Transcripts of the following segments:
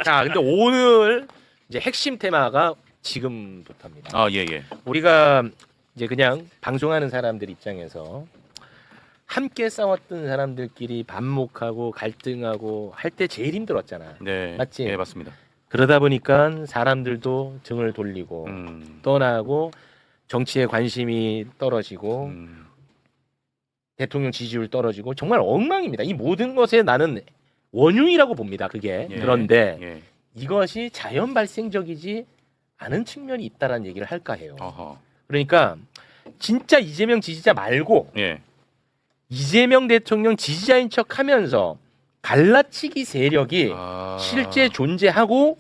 자, 근데 오늘 이제 핵심 테마가 지금부터입니다. 아, 예, 예. 우리가 이제 그냥 방송하는 사람들 입장에서 함께 싸웠던 사람들끼리 반목하고 갈등하고 할 때 제일 힘들었잖아. 네. 맞지? 예, 맞습니다. 그러다 보니까 사람들도 등을 돌리고 떠나고 정치에 관심이 떨어지고 대통령 지지율 떨어지고 정말 엉망입니다. 이 모든 것에 나는 원흉이라고 봅니다. 그게. 예. 그런데 예. 이것이 자연 발생적이지 않은 측면이 있다라는 얘기를 할까 해요. 어허. 그러니까 진짜 이재명 지지자 말고 예. 이재명 대통령 지지자인 척하면서 갈라치기 세력이 아. 실제 존재하고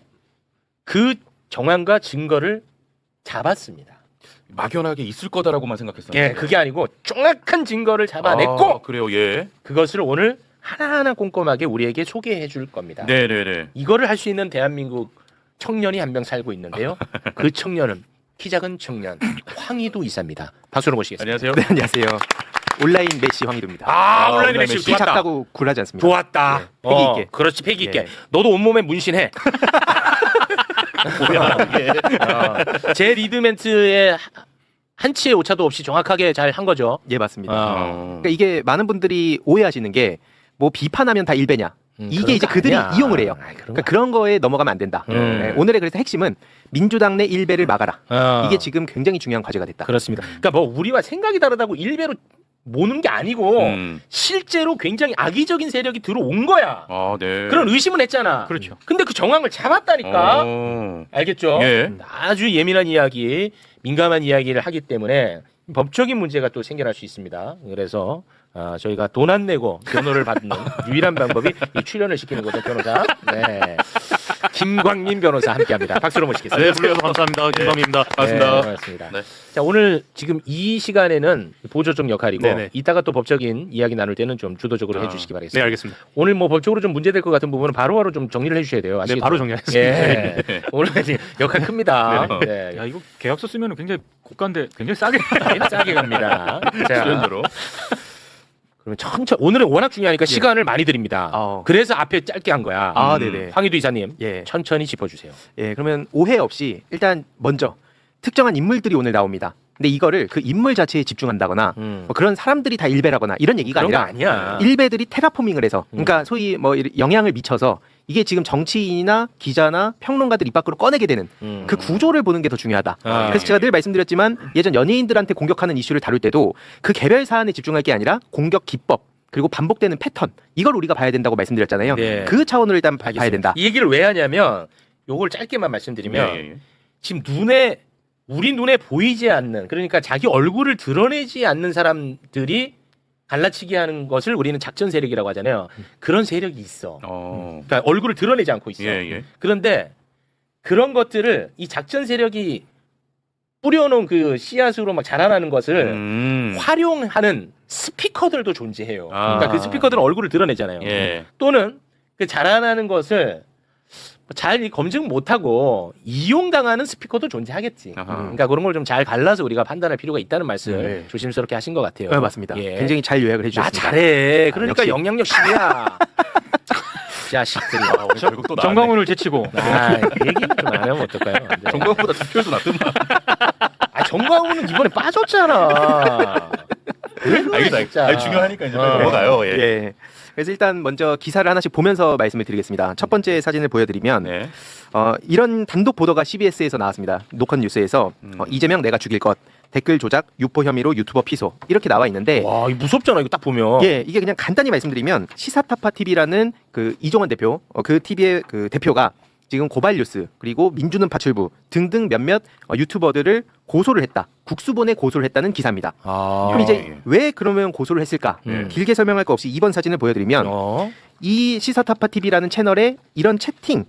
그 정황과 증거를 잡았습니다. 막연하게 있을 거다라고만 생각했었는데. 예, 그게 아니고 정확한 증거를 잡아냈고 아, 그래요. 예. 그것을 오늘 하나하나 꼼꼼하게 우리에게 소개해 줄 겁니다. 네, 네, 네. 이거를 할 수 있는 대한민국 청년이 한 명 살고 있는데요. 그 청년은 키 작은 청년 황희도 이사입니다. 박수로 모시겠습니다. 안녕하세요. 네, 안녕하세요. 온라인 메시 황희도입니다. 온라인 온라인 매치 매치. 좋았다. 착하고 굴하지 않습니다. 좋았다. 네, 패기 있게. 그렇지, 패기 있게. 예. 너도 온몸에 문신해. 뭐야, 이게. 제 리드멘트에 한치의 오차도 없이 정확하게 잘 한 거죠. 예, 맞습니다. 어. 그러니까 이게 많은 분들이 오해하시는 게 뭐 비판하면 다 일배냐. 이게 그런 이제 거 그들이 아니야. 이용을 해요. 아이, 그러니까 그런 거에 넘어가면 안 된다. 네, 오늘의 그래서 핵심은 민주당 내 일배를 막아라. 이게 지금 굉장히 중요한 과제가 됐다. 그렇습니다. 그러니까 뭐 우리와 생각이 다르다고 일배로 모는 게 아니고 실제로 굉장히 악의적인 세력이 들어온 거야. 아, 네. 그런 의심은 했잖아. 그렇죠. 근데 그 정황을 잡았다니까. 알겠죠? 예. 아주 예민한 이야기, 민감한 이야기를 하기 때문에 법적인 문제가 또 생겨날 수 있습니다. 그래서 저희가 돈 안 내고 변호를 받는 유일한 방법이 이 출연을 시키는 거죠, 변호사. 네. 김광민 변호사 함께합니다. 박수로 모시겠습니다. 네, 불러서 감사합니다. 김광민입니다. 반갑습니다. 네, 반갑습니다. 네. 자, 오늘 지금 이 시간에는 보조적 역할이고 네네. 이따가 또 법적인 이야기 나눌 때는 좀 주도적으로 해주시기 바라겠습니다. 네, 알겠습니다. 오늘 뭐 법적으로 좀 문제될 것 같은 부분은 바로바로 좀 정리를 해주셔야 돼요. 아시겠죠? 네, 바로 정리하겠습니다. 예. 오늘 이제 역할 큽니다. 네. 네. 야 이거 계약서 쓰면 굉장히 고가인데 굉장히 싸게 싸게 갑니다. 자, 출연료로. 그러면 천천히 오늘은 워낙 중요하니까 시간을 많이 드립니다. 그래서 앞에 짧게 한 거야. 아, 네네. 황희도 이사님, 예. 천천히 짚어주세요. 예, 그러면 오해 없이 일단 먼저 특정한 인물들이 오늘 나옵니다. 근데 이거를 그 인물 자체에 집중한다거나 뭐 그런 사람들이 다 일배라거나 이런 얘기가 그런 거 아니라 아니야. 일배들이 테라포밍을 해서 그러니까 소위 뭐 영향을 미쳐서 이게 지금 정치인이나 기자나 평론가들 입 밖으로 꺼내게 되는 그 구조를 보는 게 더 중요하다. 아, 그래서 제가 늘 말씀드렸지만 예전 연예인들한테 공격하는 이슈를 다룰 때도 그 개별 사안에 집중할 게 아니라 공격 기법 그리고 반복되는 패턴 이걸 우리가 봐야 된다고 말씀드렸잖아요. 네. 그 차원으로 일단 봐야 된다. 이 얘기를 왜 하냐면 요걸 짧게만 말씀드리면 예, 예. 지금 우리 눈에 보이지 않는 그러니까 자기 얼굴을 드러내지 않는 사람들이 갈라치기 하는 것을 우리는 작전 세력이라고 하잖아요. 그런 세력이 있어. 그러니까 얼굴을 드러내지 않고 있어. 예, 예. 그런데 그런 것들을 이 작전 세력이 뿌려놓은 그 씨앗으로 막 자라나는 것을 활용하는 스피커들도 존재해요. 그러니까 그 스피커들은 얼굴을 드러내잖아요. 예. 또는 그 자라나는 것을 잘 검증 못하고 이용당하는 스피커도 존재하겠지. 그러니까 그런 걸 좀 잘 갈라서 우리가 판단할 필요가 있다는 말씀 네. 조심스럽게 하신 것 같아요. 네, 맞습니다. 예. 굉장히 잘 요약을 나 해주셨습니다. 잘해. 그러니까 역시. 영향력 10이야. 자식들이. 결국 또 정광훈을 제치고 얘기 좀 안 하면 어떨까요? 네. 정광보다 투표율도 낮더만. 정광훈은 이번에 빠졌잖아. 왜 그래, 진짜. 아니, 중요하니까 이제 빨리 넘어가요. 예. 예. 그래서 일단 먼저 기사를 하나씩 보면서 말씀을 드리겠습니다. 첫 번째 사진을 보여드리면 네. 이런 단독 보도가 CBS에서 나왔습니다. 노컷 뉴스에서 이재명 내가 죽일 것 댓글 조작 유포 혐의로 유튜버 피소 이렇게 나와 있는데 와, 이거 무섭잖아. 이거 딱 보면. 예, 이게 그냥 간단히 말씀드리면 시사타파 TV라는 그 이종원 대표 그 TV의 그 대표가 지금 고발뉴스 그리고 민주는 파출부 등등 몇몇 유튜버들을 고소를 했다. 국수본에 고소를 했다는 기사입니다. 그럼 이제 예. 왜 그러면 고소를 했을까? 길게 설명할 거 없이 이번 사진을 보여드리면 이 시사타파 TV라는 채널에 이런 채팅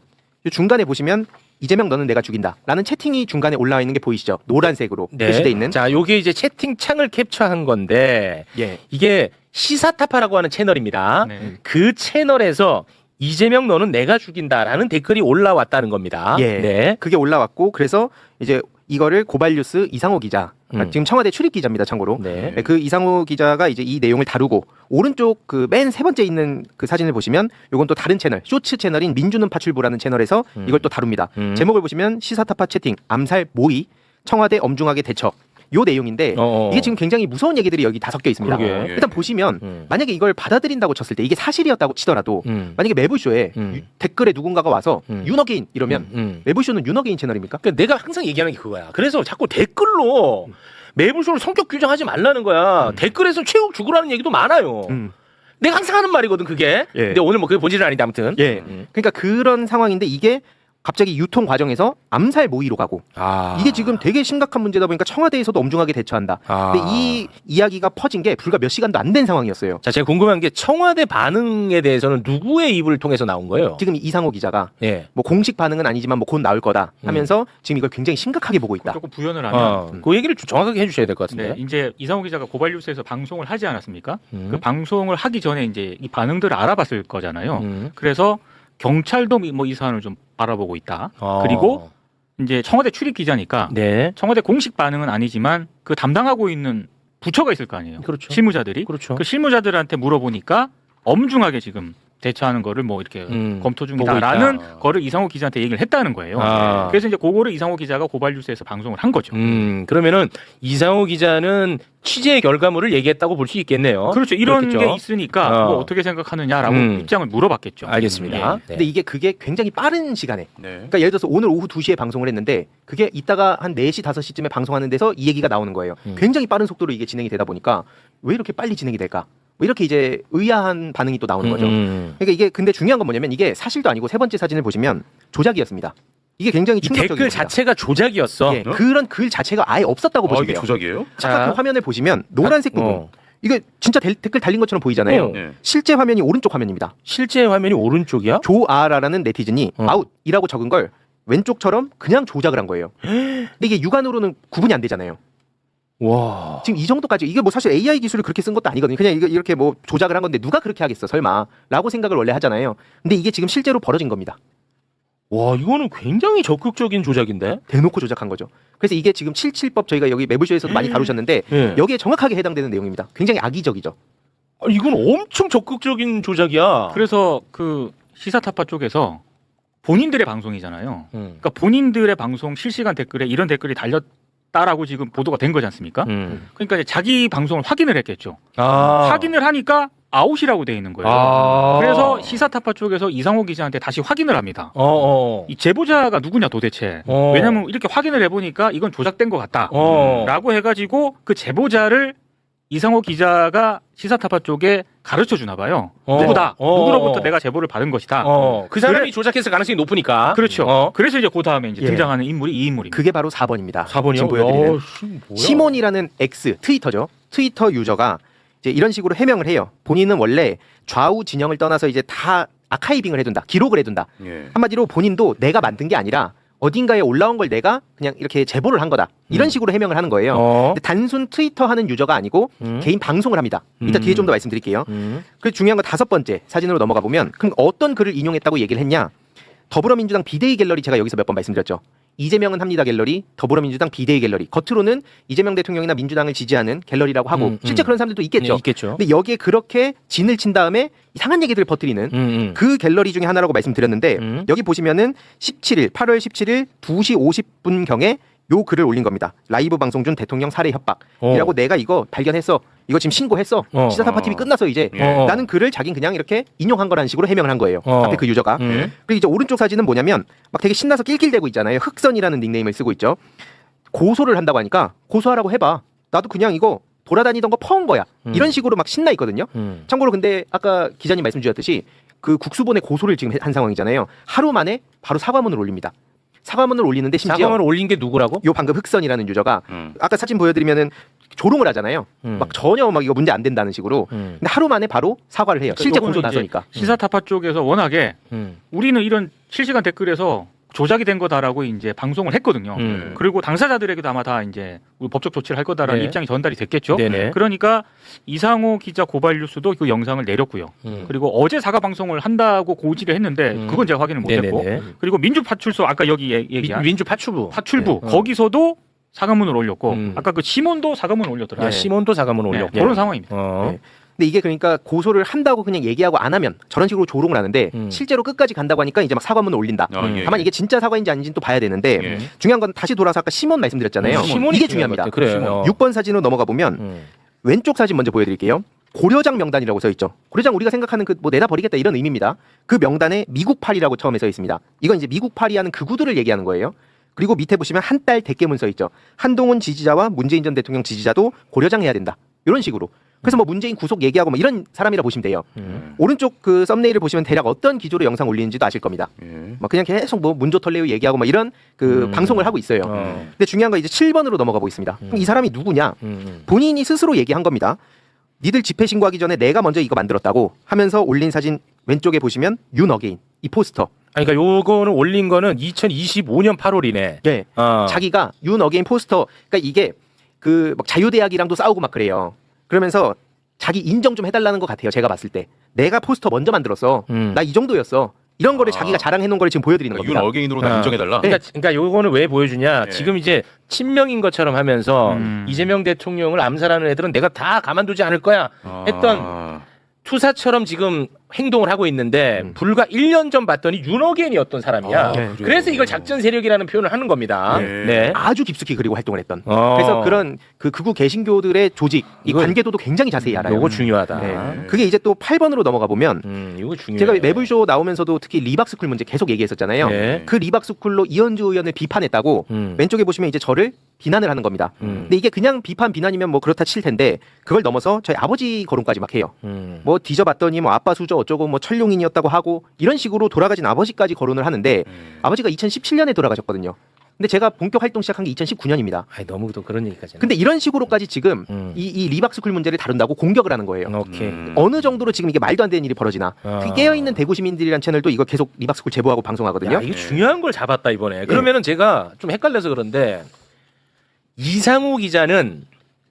중간에 보시면 이재명 너는 내가 죽인다라는 채팅이 중간에 올라와 있는 게 보이시죠? 노란색으로 표시돼 있는. 자, 요게 이제 채팅창을 캡처한 건데 예. 이게 시사타파라고 하는 채널입니다. 네. 그 채널에서 이재명 너는 내가 죽인다라는 댓글이 올라왔다는 겁니다. 예. 네. 그게 올라왔고 그래서 이제 이거를 고발뉴스 이상호 기자 지금 청와대 출입 기자입니다. 참고로. 네. 그 이상호 기자가 이제 이 내용을 다루고 오른쪽 그 맨 세 번째 있는 그 사진을 보시면 요건 또 다른 채널 쇼츠 채널인 민주는 파출부라는 채널에서 이걸 또 다룹니다. 제목을 보시면 시사타파 채팅 암살 모의 청와대 엄중하게 대처 요 내용인데 이게 지금 굉장히 무서운 얘기들이 여기 다 섞여 있습니다. 그러게. 일단 보시면 만약에 이걸 받아들인다고 쳤을 때 이게 사실이었다고 치더라도 만약에 매부쇼에 댓글에 누군가가 와서 윤어게인 이러면 매부쇼는 윤어게인 채널입니까? 그러니까 내가 항상 얘기하는 게 그거야. 그래서 자꾸 댓글로 매부쇼를 성격 규정하지 말라는 거야. 댓글에서 최욱 죽으라는 얘기도 많아요. 내가 항상 하는 말이거든 그게. 예. 근데 오늘 뭐 그게 본질은 아닌데 아무튼. 예. 그러니까 그런 상황인데 이게 갑자기 유통 과정에서 암살 모의로 가고 이게 지금 되게 심각한 문제다 보니까 청와대에서도 엄중하게 대처한다. 근데 이 이야기가 퍼진 게 불과 몇 시간도 안 된 상황이었어요. 자, 제가 궁금한 게 청와대 반응에 대해서는 누구의 입을 통해서 나온 거예요? 지금 이상호 기자가 예. 뭐 공식 반응은 아니지만 뭐 곧 나올 거다 하면서 지금 이걸 굉장히 심각하게 보고 있다. 조금 부연을 하면 그 얘기를 좀 정확하게 해주셔야 될 것 같은데. 네, 이제 이상호 기자가 고발뉴스에서 방송을 하지 않았습니까? 그 방송을 하기 전에 이제 이 반응들을 알아봤을 거잖아요. 그래서 경찰도 뭐 이 사안을 좀 알아보고 있다. 그리고 이제 청와대 출입 기자니까 네. 청와대 공식 반응은 아니지만 그 담당하고 있는 부처가 있을 거 아니에요. 그렇죠. 실무자들이. 그렇죠. 그 실무자들한테 물어보니까 엄중하게 지금 대처하는 거를 뭐 이렇게 검토 중이다라는 보고 있다. 거를 이상호 기자한테 얘기를 했다는 거예요. 그래서 이제 그거를 이상호 기자가 고발뉴스에서 방송을 한 거죠. 그러면은 이상호 기자는 취재 결과물을 얘기했다고 볼 수 있겠네요. 그렇죠. 이런 그렇겠죠? 게 있으니까 뭐 어떻게 생각하느냐라고 입장을 물어봤겠죠. 알겠습니다. 예. 네. 근데 이게 그게 굉장히 빠른 시간에 네. 그러니까 예를 들어서 오늘 오후 2시에 방송을 했는데 그게 이따가 한 4시 5시쯤에 방송하는 데서 이 얘기가 나오는 거예요. 굉장히 빠른 속도로 이게 진행이 되다 보니까 왜 이렇게 빨리 진행이 될까? 뭐 이렇게 이제 의아한 반응이 또 나오는 거죠. 그러니까 이게 근데 중요한 건 뭐냐면 이게 사실도 아니고 세 번째 사진을 보시면 조작이었습니다. 이게 굉장히 이 충격적인 댓글 겁니다. 자체가 조작이었어. 예, 그런 글 자체가 아예 없었다고 보시면 이게 돼요. 조작이에요? 아까 그 화면을 보시면 노란색 부분 이게 진짜 댓글 달린 것처럼 보이잖아요. 네. 실제 화면이 오른쪽 화면입니다. 실제 화면이 오른쪽이야? 조아라라는 네티즌이 아웃이라고 적은 걸 왼쪽처럼 그냥 조작을 한 거예요. 근데 이게 육안으로는 구분이 안 되잖아요. 와. 지금 이 정도까지 이게 뭐 사실 AI 기술을 그렇게 쓴 것도 아니거든요. 그냥 이렇게 뭐 조작을 한 건데 누가 그렇게 하겠어 설마라고 생각을 원래 하잖아요. 근데 이게 지금 실제로 벌어진 겁니다. 와, 이거는 굉장히 적극적인 조작인데. 대놓고 조작한 거죠. 그래서 이게 지금 77법 저희가 여기 매부쇼에서도 많이 다루셨는데 예. 여기에 정확하게 해당되는 내용입니다. 굉장히 악의적이죠. 이건 엄청 적극적인 조작이야. 그래서 그 시사타파 쪽에서 본인들의 방송이잖아요. 그러니까 본인들의 방송 실시간 댓글에 이런 댓글이 달렸다라고 지금 보도가 된 거지 않습니까? 그러니까 이제 자기 방송을 확인을 했겠죠. 확인을 하니까 아웃이라고 돼 있는 거예요. 그래서 시사타파 쪽에서 이상호 기자한테 다시 확인을 합니다. 이 제보자가 누구냐 도대체. 왜냐면 이렇게 확인을 해보니까 이건 조작된 것 같다. 라고 해가지고 그 제보자를 이상호 기자가 시사타파 쪽에 가르쳐 주나 봐요. 누구다. 누구로부터 내가 제보를 받은 것이다. 그 사람이 조작했을 가능성이 높으니까. 그렇죠. 그래서 이제 그 다음에 이제 등장하는 인물이 이 인물입니다. 그게 바로 4번입니다. 4번이요? 지금 보여드리는 시몬이라는 X 트위터죠. 트위터 유저가 이제 이런 식으로 해명을 해요. 본인은 원래 좌우 진영을 떠나서 이제 다 아카이빙을 해둔다. 기록을 해둔다. 예. 한마디로 본인도 내가 만든 게 아니라 어딘가에 올라온 걸 내가 그냥 이렇게 제보를 한 거다. 이런 식으로 해명을 하는 거예요. 근데 단순 트위터 하는 유저가 아니고 개인 방송을 합니다. 이따 뒤에 좀 더 말씀드릴게요. 그리고 중요한 건 5번째 사진으로 넘어가 보면 그럼 어떤 글을 인용했다고 얘기를 했냐? 더불어민주당 비대위 갤러리 제가 여기서 몇 번 말씀드렸죠. 이재명은 합니다 갤러리, 더불어민주당 비대위 갤러리. 겉으로는 이재명 대통령이나 민주당을 지지하는 갤러리라고 하고 실제 그런 사람들도 있겠죠. 네, 있겠죠. 근데 여기에 그렇게 진을 친 다음에 이상한 얘기들을 퍼뜨리는 그 갤러리 중에 하나라고 말씀드렸는데 여기 보시면은 8월 17일 2시 50분경에 요 글을 올린 겁니다. 라이브 방송 중 대통령 살해 협박이라고 내가 이거 발견했어. 이거 지금 신고했어. 시사타파 TV 끝나서 이제 나는 글을 자긴 그냥 이렇게 인용한 거라는 식으로 해명을 한 거예요. 앞에 그 유저가. 그리고 이제 오른쪽 사진은 뭐냐면 막 되게 신나서 낄낄대고 있잖아요. 흑선이라는 닉네임을 쓰고 있죠. 고소를 한다고 하니까 고소하라고 해봐. 나도 그냥 이거 돌아다니던 거 퍼온 거야. 이런 식으로 막 신나 있거든요. 참고로 근데 아까 기자님 말씀 주셨듯이 그 국수본에 고소를 지금 한 상황이잖아요. 하루 만에 바로 사과문을 올립니다. 사과문을 올리는데 심지어 사과문을 올린 게 누구라고? 요 방금 흑선이라는 유저가 아까 사진 보여드리면은 조롱을 하잖아요. 막 전혀 막 이거 문제 안 된다는 식으로. 근데 하루 만에 바로 사과를 해요. 실제 고소 나서니까. 시사타파 쪽에서 워낙에 우리는 이런 실시간 댓글에서 조작이 된 거다라고 이제 방송을 했거든요. 그리고 당사자들에게도 아마 다 이제 법적 조치를 할 거다라는 네. 입장이 전달이 됐겠죠. 네네. 그러니까 그러니까 이상호 기자 고발 뉴스도 그 영상을 내렸고요. 그리고 어제 사과 방송을 한다고 고지를 했는데 그건 제가 확인을 못했고, 네네네. 그리고 민주파출소 아까 여기 얘기한 민주파출부. 파출부 네. 거기서도 사과문을 올렸고 음. 아까 그 시몬도 사과문을 올렸더라고요. 야, 시몬도 사과문 네, 올렸고. 그런 상황입니다. 어. 네. 근데 이게 그러니까 고소를 한다고 그냥 얘기하고 안 하면 저런 식으로 조롱을 하는데 실제로 끝까지 간다고 하니까 이제 막 사과문을 올린다. 예. 다만 이게 진짜 사과인지 아닌지는 또 봐야 되는데 예. 중요한 건 다시 돌아서 아까 시몬 말씀드렸잖아요. 시몬이 이게 중요한 중요합니다. 것 같아. 그래. 어. 6번 사진으로 넘어가 보면 왼쪽 사진 먼저 보여드릴게요. 고려장 명단이라고 써 있죠. 고려장 우리가 생각하는 그 뭐 내다 버리겠다 이런 의미입니다. 그 명단에 미국팔이라고 처음에 써 있습니다. 이건 이제 미국팔이 하는 극우들을 얘기하는 거예요. 그리고 밑에 보시면 한 달 대깨문 써 있죠. 한동훈 지지자와 문재인 전 대통령 지지자도 고려장 해야 된다. 이런 식으로. 그래서 뭐 문재인 구속 얘기하고 뭐 이런 사람이라 보시면 돼요. 오른쪽 그 썸네일을 보시면 대략 어떤 기조로 영상 올리는지도 아실 겁니다. 막 그냥 계속 뭐 문조털레우 얘기하고 막 이런 그 방송을 하고 있어요. 근데 중요한 건 이제 7번으로 넘어가 보겠습니다. 그럼 이 사람이 누구냐? 본인이 스스로 얘기한 겁니다. 니들 집회 신고하기 전에 내가 먼저 이거 만들었다고 하면서 올린 사진 왼쪽에 보시면 윤 어게인 이 포스터. 아니, 그러니까 요거는 올린 거는 2025년 8월이네. 네. 자기가 윤 어게인 포스터. 그러니까 이게 그 막 자유대학이랑도 싸우고 막 그래요. 그러면서 자기 인정 좀 해달라는 것 같아요. 제가 봤을 때 내가 포스터 먼저 만들었어. 나 이 정도였어. 이런 거를 자기가 자랑해 놓은 걸 지금 보여드리는 그러니까 겁니다. 윤 어게인으로 나 인정해달라. 그러니까 요거는 왜 보여주냐? 예. 지금 이제 친명인 것처럼 하면서 이재명 대통령을 암살하는 애들은 내가 다 가만두지 않을 거야 했던 투사처럼 지금 행동을 하고 있는데 불과 1년 전 봤더니 윤어겐이었던 사람이야. 네. 그래서 이걸 작전 세력이라는 표현을 하는 겁니다. 네. 네. 아주 깊숙이 그리고 활동을 했던. 그래서 그런 그 극우 개신교들의 조직, 이 이거- 관계도도 굉장히 자세히 알아요. 요거 중요하다. 네. 그게 이제 또 8번으로 넘어가 보면 이거 중요해. 제가 매불쇼 나오면서도 특히 리박스쿨 문제 계속 얘기했었잖아요. 네. 그 리박스쿨로 이현주 의원을 비판했다고 왼쪽에 보시면 이제 저를 비난을 하는 겁니다. 근데 이게 그냥 비난이면 뭐 그렇다 칠 텐데 그걸 넘어서 저희 아버지 거론까지 막 해요. 뭐 뒤져봤더니 뭐 아빠 수저 어쩌고 뭐 천룡인이었다고 하고 이런 식으로 돌아가신 아버지까지 거론을 하는데 아버지가 2017년에 돌아가셨거든요. 근데 제가 본격 활동 시작한 게 2019년입니다. 아니, 너무 또 그런 얘기까지. 근데 이런 식으로까지 지금 이 리박스쿨 문제를 다룬다고 공격을 하는 거예요. 오케이. 어느 정도로 지금 이게 말도 안 되는 일이 벌어지나. 그 깨어있는 대구 시민들이란 채널도 이거 계속 리박스쿨 제보하고 방송하거든요. 야, 이게 중요한 걸 잡았다 이번에. 그러면은 제가 좀 헷갈려서 그런데 이상우 기자는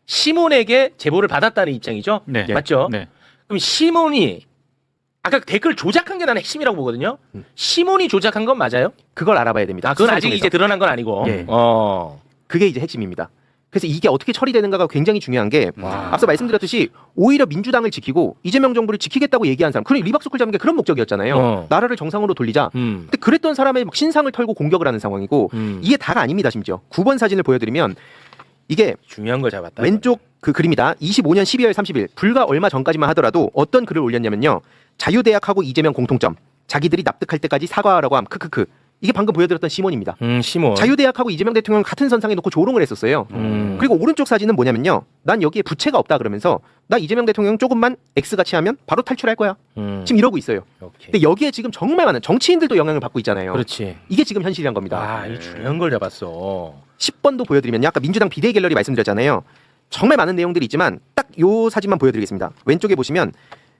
시몬에게 제보를 받았다는 입장이죠? 네. 맞죠? 네. 그럼 시몬이 아까 댓글 조작한 게 나는 핵심이라고 보거든요. 시몬이 조작한 건 맞아요? 그걸 알아봐야 됩니다. 그건 수사를 아직 통해서. 이제 드러난 건 아니고. 예. 어. 그게 이제 핵심입니다. 그래서 이게 어떻게 처리되는가가 굉장히 중요한 게 와. 앞서 말씀드렸듯이 오히려 민주당을 지키고 이재명 정부를 지키겠다고 얘기한 사람, 그러니 리박스쿨 잡는 게 그런 목적이었잖아요. 나라를 정상으로 돌리자. 근데 그랬던 사람의 막 신상을 털고 공격을 하는 상황이고 이게 다가 아닙니다. 심지어 9번 사진을 보여드리면 이게 중요한 걸 잡았다. 왼쪽 그 글입니다. 25년 12월 30일 불과 얼마 전까지만 하더라도 어떤 글을 올렸냐면요. 자유대학하고 이재명 공통점. 자기들이 납득할 때까지 사과하라고 함. 크크크. 이게 방금 보여드렸던 시몬입니다. 시몬. 자유대학하고 이재명 대통령 같은 선상에 놓고 조롱을 했었어요. 그리고 오른쪽 사진은 뭐냐면요. 난 여기에 부채가 없다 그러면서 나 이재명 대통령 조금만 X같이 하면 바로 탈출할 거야. 지금 이러고 있어요. 오케이. 근데 여기에 지금 정말 많은 정치인들도 영향을 받고 있잖아요. 그렇지. 이게 지금 현실이란 겁니다. 아, 이 중요한 걸 잡았어. 10번도 보여드리면요. 아까 민주당 비대위 갤러리 말씀드렸잖아요. 정말 많은 내용들이 있지만 딱 요 사진만 보여드리겠습니다. 왼쪽에 보시면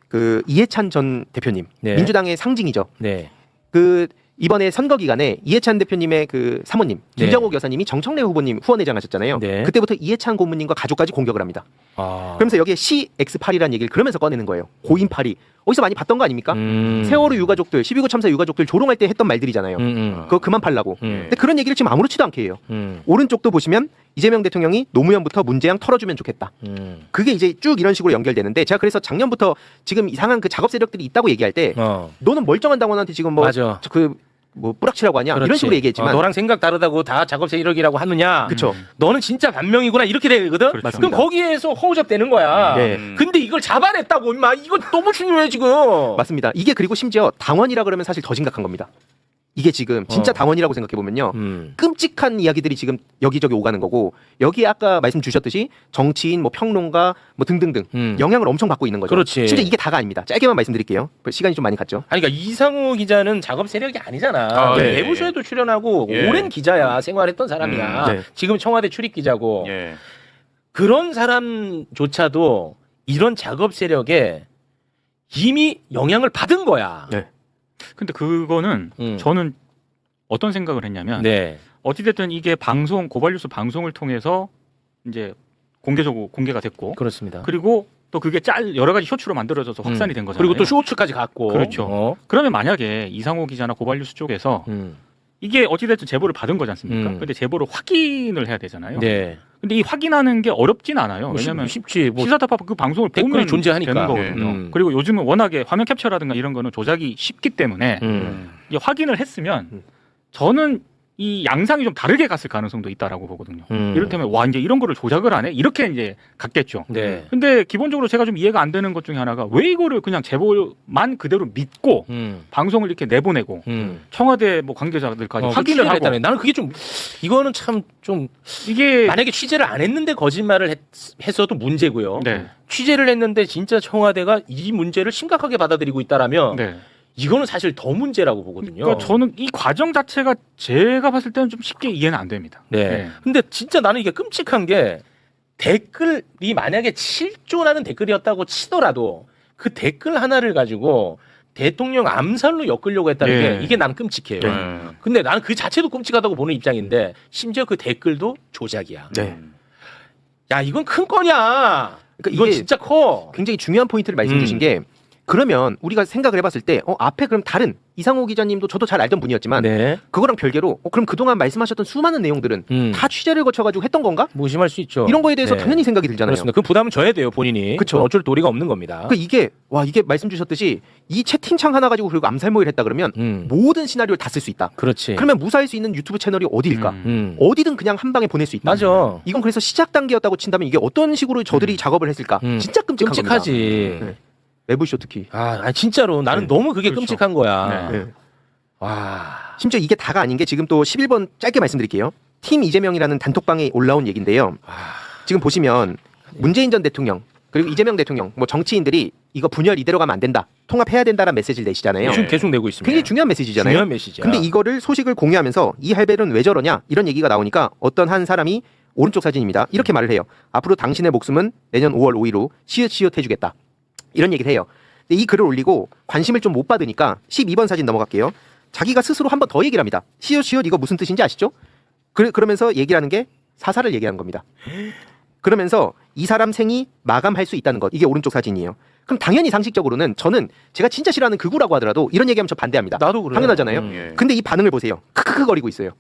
그 이해찬 전 대표님, 네. 민주당의 상징이죠. 네. 그 이번에 선거 기간에 이해찬 대표님의 그 사모님 네. 김정욱 여사님이 정청래 후보님 후원회장 하셨잖아요. 네. 그때부터 이해찬 고문님과 가족까지 공격을 합니다. 아. 그러면서 여기에 CX8이라는 얘기를 그러면서 꺼내는 거예요. 고인팔이. 어디서 많이 봤던 거 아닙니까? 세월호 유가족들, 12구 참사 유가족들 조롱할 때 했던 말들이잖아요. 그거 그만 팔라고. 근데 그런 얘기를 지금 아무렇지도 않게 해요. 오른쪽도 보시면 이재명 대통령이 노무현부터 문재양 털어주면 좋겠다. 그게 이제 쭉 이런 식으로 연결되는데 제가 그래서 작년부터 지금 이상한 그 작업 세력들이 있다고 얘기할 때 너는 멀쩡한 당원한테 지금 뭐 맞아. 뭐 뿌락치라고 하냐 이런 그렇지. 식으로 얘기했지만 너랑 생각 다르다고 다 작업 세력이라고 하느냐? 그쵸. 너는 진짜 반명이구나 이렇게 되거든. 그렇죠. 그럼 거기에서 허우적 되는 거야. 네. 근데 이걸 잡아냈다고 임마. 이거 너무 중요해 지금. 맞습니다. 이게 그리고 심지어 당원이라 그러면 사실 더 심각한 겁니다. 이게 지금 진짜 당원이라고 생각해 보면요. 끔찍한 이야기들이 지금 여기저기 오가는 거고 여기에 아까 말씀 주셨듯이 정치인, 뭐 평론가, 뭐 등등등 영향을 엄청 받고 있는 거죠. 그렇지. 심지어 이게 다가 아닙니다. 짧게만 말씀드릴게요. 시간이 좀 많이 갔죠. 아니 그러니까 이상우 기자는 작업 세력이 아니잖아. 네. 내부쇼에도 출연하고 예. 오랜 기자야. 생활했던 사람이야. 네. 지금 청와대 출입 기자고. 예. 그런 사람조차도 이런 작업 세력에 이미 영향을 받은 거야. 네. 근데 그거는 저는 어떤 생각을 했냐면 네. 어찌됐든 이게 방송 고발뉴스 방송을 통해서 이제 공개적으로 공개가 됐고 그렇습니다. 그리고 또 그게 여러 가지 쇼츠로 만들어져서 확산이 된 거잖아요. 그리고 또 쇼츠까지 갔고. 그렇죠. 그러면 만약에 이상호 기자나 고발뉴스 쪽에서 이게 어찌됐든 제보를 받은 거지 않습니까? 근데 제보를 확인을 해야 되잖아요. 네. 근데 이 확인하는 게 어렵진 않아요. 왜냐하면 쉽지. 뭐 시사타파 그 방송을 댓글이 보면 존재하니까. 되는 거거든요. 그리고 요즘은 워낙에 화면 캡처라든가 이런 거는 조작이 쉽기 때문에 이게 확인을 했으면 저는 이 양상이 좀 다르게 갔을 가능성도 있다라고 보거든요. 이를테면 와 이제 이런 거를 조작을 하네 이렇게 이제 갔겠죠. 네. 근데 기본적으로 제가 좀 이해가 안 되는 것 중에 하나가 왜 이거를 그냥 제보만 그대로 믿고 방송을 이렇게 내보내고 청와대 뭐 관계자들까지 확인을 하고 했다네. 나는 그게 좀 이거는 참 좀 이게 만약에 취재를 안 했는데 거짓말을 했어도 문제고요. 네. 취재를 했는데 진짜 청와대가 이 문제를 심각하게 받아들이고 있다라면 네. 이거는 사실 더 문제라고 보거든요. 그러니까 저는 이 과정 자체가 제가 봤을 때는 좀 쉽게 이해는 안 됩니다. 네. 근데 진짜 나는 이게 끔찍한 게 댓글이 만약에 실존하는 댓글이었다고 치더라도 그 댓글 하나를 가지고 대통령 암살로 엮으려고 했다는 네. 게 이게 나는 끔찍해요. 근데 나는 그 자체도 끔찍하다고 보는 입장인데 심지어 그 댓글도 조작이야. 네. 야 이건 큰 거냐? 그러니까 이건 이게 진짜 커. 굉장히 중요한 포인트를 말씀 주신 게 그러면 우리가 생각을 해봤을 때 앞에 그럼 다른 이상호 기자님도 저도 잘 알던 분이었지만 네. 그거랑 별개로 그럼 그동안 말씀하셨던 수많은 내용들은 다 취재를 거쳐가지고 했던 건가? 무심할 수 있죠. 이런 거에 대해서 네. 당연히 생각이 들잖아요. 그렇습니다. 그 부담은 져야 돼요 본인이. 그쵸. 어쩔 도리가 없는 겁니다. 그러니까 이게 말씀 주셨듯이 이 채팅창 하나 가지고 그리고 암살모의를 했다 그러면 모든 시나리오를 다 쓸 수 있다. 그렇지. 그러면 무사할 수 있는 유튜브 채널이 어디일까? 어디든 그냥 한 방에 보낼 수 있다. 맞아. 이건 그래서 시작 단계였다고 친다면 이게 어떤 식으로 저들이 작업을 했을까? 진짜 끔찍한 겁니다. 끔찍하지. 네. 매부쇼 특히. 아니, 진짜로 나는 네. 너무 그게 그렇죠. 끔찍한 거야. 네. 네. 와. 심지어 이게 다가 아닌 게 지금 또 11번 짧게 말씀드릴게요. 팀 이재명이라는 단톡방에 올라온 얘기인데요. 지금 보시면 문재인 전 대통령 그리고 이재명 대통령 뭐 정치인들이 이거 분열 이대로 가면 안 된다. 통합해야 된다라는 메시지를 내시잖아요. 지금 계속 내고 있습니다. 굉장히 중요한 메시지잖아요. 중요한 메시지야. 근데 이거를 소식을 공유하면서 이 할배는 왜 저러냐 이런 얘기가 나오니까 어떤 한 사람이 오른쪽 사진입니다. 이렇게 말을 해요. 앞으로 당신의 목숨은 내년 5월 5일 후 시읒시읒 해주겠다. 이런 얘기를 해요. 근데 이 글을 올리고 관심을 좀 못 받으니까 12번 사진 넘어갈게요. 자기가 스스로 한 번 더 얘기를 합니다. 시읒시읒 이거 무슨 뜻인지 아시죠? 그러면서 얘기를 하는 게 사살을 얘기하는 겁니다. 그러면서 이 사람 생이 마감할 수 있다는 것. 이게 오른쪽 사진이에요. 그럼 당연히 상식적으로는 저는 제가 진짜 싫어하는 극우라고 하더라도 이런 얘기하면 저 반대합니다. 나도 그래요. 당연하잖아요. 근데 이 반응을 보세요. 크크크 거리고 있어요.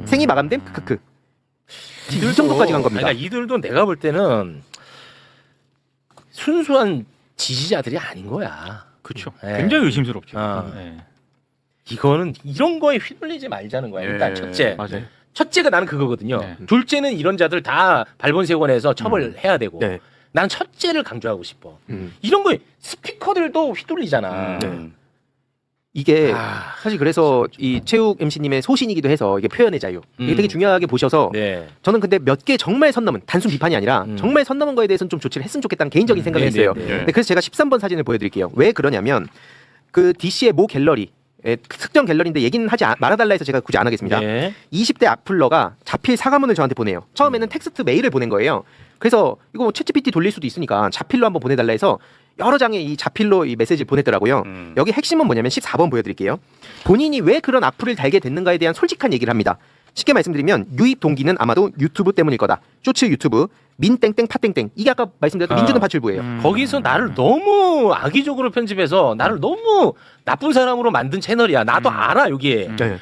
생이 마감됨 크크크. 이 정도까지 간 겁니다. 그러니까 이들도 내가 볼 때는 순수한 지지자들이 아닌 거야. 그렇죠. 네. 굉장히 의심스럽죠. 아. 네. 이거는 이런 거에 휘둘리지 말자는 거야. 일단 첫째. 맞아요. 첫째가 나는 그거거든요. 네. 둘째는 이런 자들 다 발본색원에서 처벌해야 되고. 네. 난 첫째를 강조하고 싶어. 이런 거에 스피커들도 휘둘리잖아. 이게 아, 사실 그래서 이 최욱 MC님의 소신이기도 해서 이게 표현의 자유 이게 되게 중요하게 보셔서 네. 저는 근데 몇 개 정말 선 넘은 단순 비판이 아니라 정말 선 넘은 거에 대해서는 좀 조치를 했으면 좋겠다는 개인적인 생각이 네, 있어요. 네, 네. 네, 그래서 제가 13번 사진을 보여드릴게요. 왜 그러냐면 그 DC의 모 갤러리 특정 갤러리인데 얘기는 하지 말아달라 해서 제가 굳이 안 하겠습니다. 네. 20대 악플러가 자필 사과문을 저한테 보내요. 처음에는 텍스트 메일을 보낸 거예요. 그래서 이거 뭐 챗GPT 돌릴 수도 있으니까 자필로 한번 보내달라 해서 여러 장의 이 자필로 이 메시지를 보냈더라고요. 여기 핵심은 뭐냐면 14번 보여드릴게요. 본인이 왜 그런 악플을 달게 됐는가에 대한 솔직한 얘기를 합니다. 쉽게 말씀드리면 유입 동기는 아마도 유튜브 때문일 거다. 쇼츠 유튜브 민땡땡 파땡땡 이게 아까 말씀드렸던 민주는 파출부예요. 거기서 나를 너무 악의적으로 편집해서 나를 너무 나쁜 사람으로 만든 채널이야. 나도 알아 여기에. 네.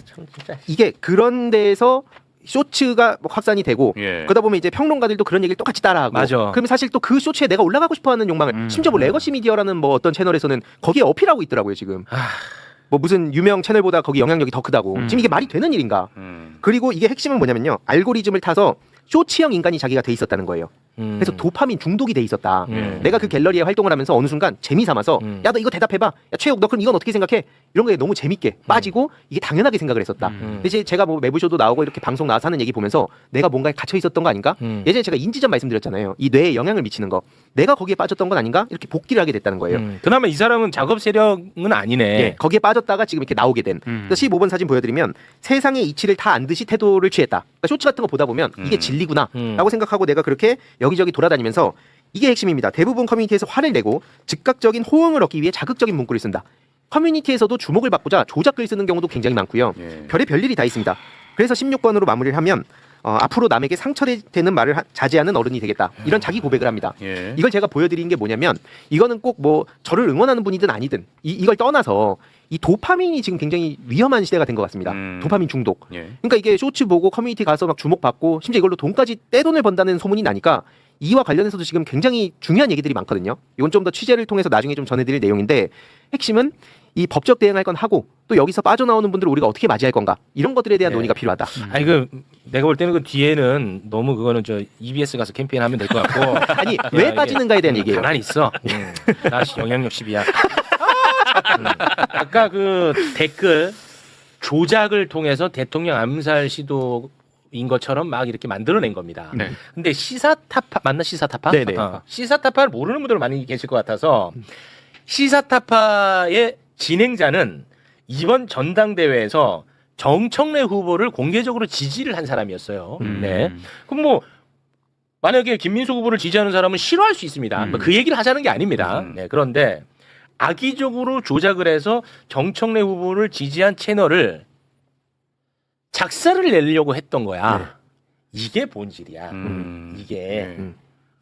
참 진짜. 이게 그런 데에서 쇼츠가 확산이 되고 예. 그러다 보면 이제 평론가들도 그런 얘기를 똑같이 따라하고 맞아. 그러면 사실 또 그 쇼츠에 내가 올라가고 싶어하는 욕망을 심지어 뭐 레거시 미디어라는 뭐 어떤 채널에서는 거기에 어필하고 있더라고요 지금. 뭐 무슨 유명 채널보다 거기 영향력이 더 크다고. 지금 이게 말이 되는 일인가? 그리고 이게 핵심은 뭐냐면요. 알고리즘을 타서 쇼츠형 인간이 자기가 돼 있었다는 거예요. 그래서 도파민 중독이 돼 있었다. 내가 그 갤러리에 활동을 하면서 어느 순간 재미 삼아서 야 너 이거 대답해봐. 야 최욱 너 그럼 이건 어떻게 생각해? 이런 거에 너무 재밌게 빠지고 이게 당연하게 생각을 했었다. 근데 이제 제가 뭐 매부쇼도 나오고 이렇게 방송 나와서 하는 얘기 보면서 내가 뭔가에 갇혀 있었던 거 아닌가? 예전에 제가 인지전 말씀드렸잖아요. 이 뇌에 영향을 미치는 거. 내가 거기에 빠졌던 건 아닌가? 이렇게 복귀를 하게 됐다는 거예요. 그나마 이 사람은 작업 세력은 아니네. 예, 거기에 빠졌다가 지금 이렇게 나오게 된. 그래서 15번 사진 보여드리면 세상의 이치를 다 안 듯이 태도를 취했다. 그러니까 쇼츠 같은 거 보다 보면 이게 진리구나라고 생각하고 내가 그렇게 여기저기 돌아다니면서 이게 핵심입니다. 대부분 커뮤니티에서 화를 내고 즉각적인 호응을 얻기 위해 자극적인 문구를 쓴다. 커뮤니티에서도 주목을 받고자 조작글 쓰는 경우도 굉장히 많고요. 별의별 일이 다 있습니다. 그래서 16번으로 마무리를 하면 앞으로 남에게 상처되는 말을 자제하는 어른이 되겠다. 이런 자기 고백을 합니다. 이걸 제가 보여드린 게 뭐냐면 이거는 꼭 뭐 저를 응원하는 분이든 아니든 이걸 떠나서 이 도파민이 지금 굉장히 위험한 시대가 된 것 같습니다. 도파민 중독. 예. 그러니까 이게 쇼츠 보고 커뮤니티 가서 막 주목받고 심지어 이걸로 돈까지 떼돈을 번다는 소문이 나니까 이와 관련해서도 지금 굉장히 중요한 얘기들이 많거든요. 이건 좀 더 취재를 통해서 나중에 좀 전해드릴 내용인데 핵심은 이 법적 대응할 건 하고 또 여기서 빠져나오는 분들을 우리가 어떻게 맞이할 건가 이런 것들에 대한 네. 논의가 필요하다. 아니 내가 볼 때는 그 뒤에는 너무 그거는 저 EBS 가서 캠페인하면 될 것 같고 아니 왜 빠지는가에 대한 얘기예요. 가만히 있어. 나 영향력 10이야. 아까 그 댓글 조작을 통해서 대통령 암살 시도인 것처럼 막 이렇게 만들어낸 겁니다. 네. 근데 시사타파 맞나 시사타파? 네네. 시사타파를 모르는 분들 많이 계실 것 같아서 시사타파의 진행자는 이번 전당대회에서 정청래 후보를 공개적으로 지지를 한 사람이었어요. 네. 그럼 뭐 만약에 김민수 후보를 지지하는 사람은 싫어할 수 있습니다. 그 얘기를 하자는 게 아닙니다. 네. 그런데 악의적으로 조작을 해서 정청래 후보를 지지한 채널을 작사를 내려고 했던 거야. 네. 이게 본질이야. 예.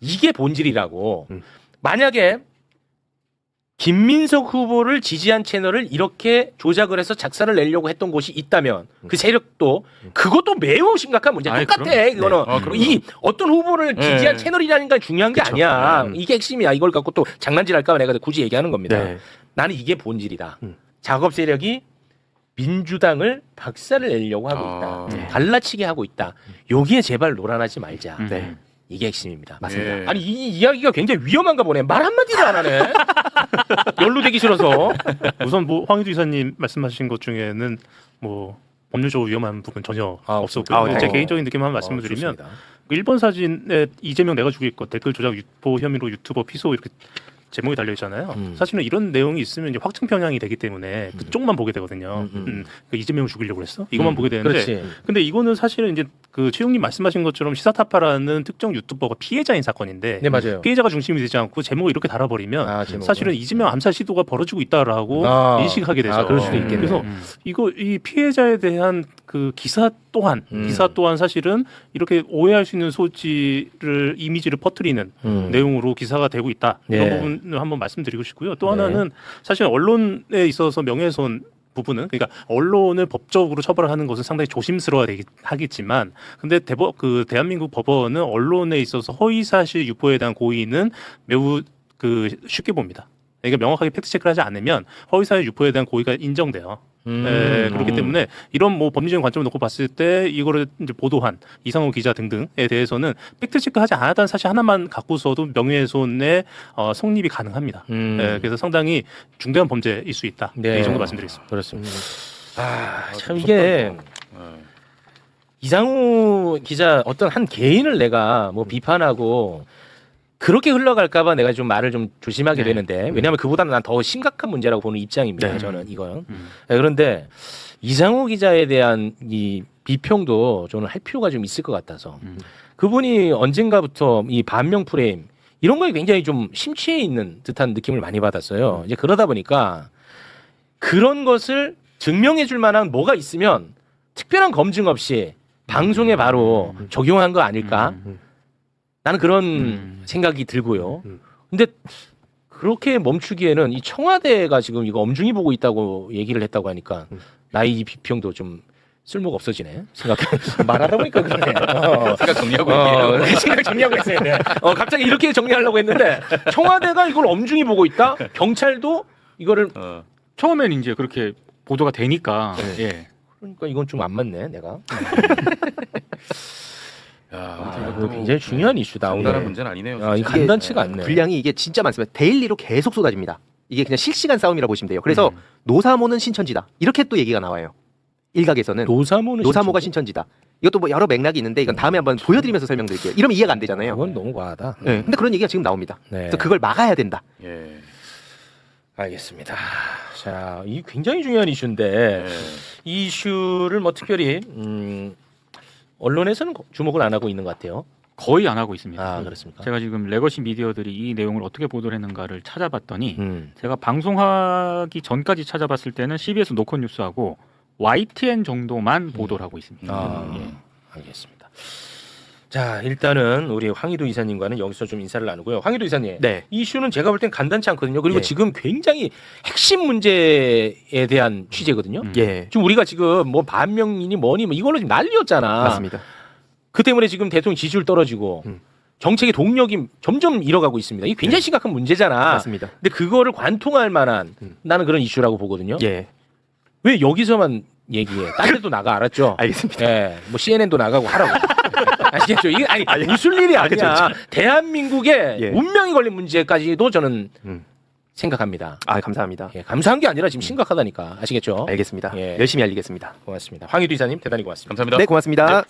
이게 본질이라고. 만약에 김민석 후보를 지지한 채널을 이렇게 조작을 해서 작사를 내려고 했던 곳이 있다면 그 세력도 그것도 매우 심각한 문제. 아이, 똑같아. 그럼요. 이거는 네. 그럼요. 이 어떤 후보를 지지한 네. 채널이라는 게 중요한 게 그쵸. 아니야. 이게 핵심이야. 이걸 갖고 또 장난질할까 내가 굳이 얘기하는 겁니다. 네. 나는 이게 본질이다. 작업 세력이 민주당을 박살을 내려고 하고 있다. 네. 갈라치게 하고 있다. 여기에 제발 놀아나지 말자. 네. 이게 핵심입니다. 맞습니다. 예. 아니 이 이야기가 굉장히 위험한가 보네. 말 한마디도 안 하네. 연루되기 싫어서. 우선 뭐 황희두 이사님 말씀하신 것 중에는 뭐 법률적으로 위험한 부분 전혀 없었고요. 아, 네. 제 개인적인 느낌만 말씀을 드리면 좋습니다. 그 일본 사진에 이재명 내가 죽일 것 댓글 조작 유포 혐의로 유튜버 피소 이렇게 제목이 달려 있잖아요. 사실은 이런 내용이 있으면 이제 확증 편향이 되기 때문에 그쪽만 보게 되거든요. 그 이재명을 죽이려고 그랬어? 이것만 보게 되는데, 그렇지. 근데 이거는 사실은 이제 그 최용님 말씀하신 것처럼 시사타파라는 특정 유튜버가 피해자인 사건인데, 네 맞아요. 피해자가 중심이 되지 않고 제목을 이렇게 달아버리면 제목을. 사실은 이재명 암살 시도가 벌어지고 있다라고 인식하게 되죠. 그럴 수도 있겠네. 그래서 이거 이 피해자에 대한 그 기사 또한 사실은 이렇게 오해할 수 있는 소지를 이미지를 퍼뜨리는 내용으로 기사가 되고 있다. 이런 네. 부분을 한번 말씀드리고 싶고요. 또 하나는 사실 언론에 있어서 명예훼손 부분은 그러니까 언론을 법적으로 처벌하는 것은 상당히 조심스러워야 하겠지만 근데 대한민국 법원은 언론에 있어서 허위사실 유포에 대한 고의는 매우 쉽게 봅니다. 그러니까 명확하게 팩트 체크를 하지 않으면 허위사실 유포에 대한 고의가 인정돼요. 네, 그렇기 때문에 이런 뭐 법리적인 관점을 놓고 봤을 때 이거를 이제 보도한 이상호 기자 등등에 대해서는 팩트 체크하지 않았다는 사실 하나만 갖고서도 명예훼손의 성립이 가능합니다. 네, 그래서 상당히 중대한 범죄일 수 있다. 네. 이 정도 말씀드리겠습니다. 그렇습니다. 참 이게 이상우 기자 어떤 한 개인을 내가 뭐 비판하고 그렇게 흘러갈까봐 내가 좀 말을 좀 조심하게 되는데 왜냐하면 그보다는 난 더 심각한 문제라고 보는 입장입니다. 네. 저는 이건. 네, 그런데 이상우 기자에 대한 이 비평도 저는 할 필요가 좀 있을 것 같아서 그분이 언젠가부터 이 반명 프레임 이런 거에 굉장히 좀 심취해 있는 듯한 느낌을 많이 받았어요. 이제 그러다 보니까 그런 것을 증명해줄 만한 뭐가 있으면 특별한 검증 없이 방송에 바로 적용한 거 아닐까? 나는 그런 생각이 들고요. 근데 그렇게 멈추기에는 이 청와대가 지금 이거 엄중히 보고 있다고 얘기를 했다고 하니까 나의 이 비평도 좀 쓸모가 없어지네. 말하다 보니까 그러네. 생각 정리하고 있네요. 생각 정리하고 있어야 돼. 갑자기 이렇게 정리하려고 했는데 청와대가 이걸 엄중히 보고 있다. 경찰도 이거를 처음엔 이제 그렇게 보도가 되니까 예. 그러니까 이건 좀 안 맞네. 내가. 이거 굉장히 중요한 이슈다. 간단한 오늘. 문제는 아니네요. 이 진짜. 간단치가 않네. 분량이 이게 진짜 많습니다. 데일리로 계속 쏟아집니다. 이게 그냥 실시간 싸움이라고 보시면 돼요. 그래서 노사모는 신천지다. 이렇게 또 얘기가 나와요. 일각에서는 노사모가 신천지다. 이것도 뭐 여러 맥락이 있는데 이건 다음에 한번 보여드리면서 설명드릴게요. 이러면 이해가 안 되잖아요. 그건 너무 과하다. 네, 근데 그런 얘기가 지금 나옵니다. 네. 그래서 그걸 막아야 된다. 예. 알겠습니다. 자, 이 굉장히 중요한 이슈인데 예. 이 이슈를 뭐 특별히 언론에서는 주목을 안 하고 있는 것 같아요. 거의 안 하고 있습니다. 아, 그렇습니까? 제가 지금 레거시 미디어들이 이 내용을 어떻게 보도를 했는가를 찾아봤더니 음. 제가 방송하기 전까지 찾아봤을 때는 CBS 노컷 뉴스하고 YTN 정도만 보도를 하고 있습니다. 아, 예. 알겠습니다. 자, 일단은 우리 황희도 이사님과는 여기서 좀 인사를 나누고요. 황희도 이사님, 네. 이 이슈는 제가 볼 땐 간단치 않거든요. 그리고 예. 지금 굉장히 핵심 문제에 대한 취재거든요. 예. 지금 우리가 지금 뭐 반명이니 뭐니 뭐 이걸로 지금 난리였잖아. 맞습니다. 그 때문에 지금 대통령 지지율 떨어지고 정책의 동력이 점점 잃어가고 있습니다. 이게 굉장히 심각한 문제잖아. 맞습니다. 근데 그거를 관통할 만한 나는 그런 이슈라고 보거든요. 예. 왜 여기서만 얘기해? 딴 데도 나가, 알았죠? 알겠습니다. 예, 뭐 CNN도 나가고 하라고. 아시겠죠? 이게 아니 웃을 일이 아니야. 대한민국의 예. 운명이 걸린 문제까지도 저는 음. 생각합니다. 아, 감사합니다. 예, 감사한 게 아니라 지금 심각하다니까. 아시겠죠? 알겠습니다. 예. 열심히 알리겠습니다. 고맙습니다. 황희도 이사님 대단히 고맙습니다. 감사합니다. 네, 고맙습니다.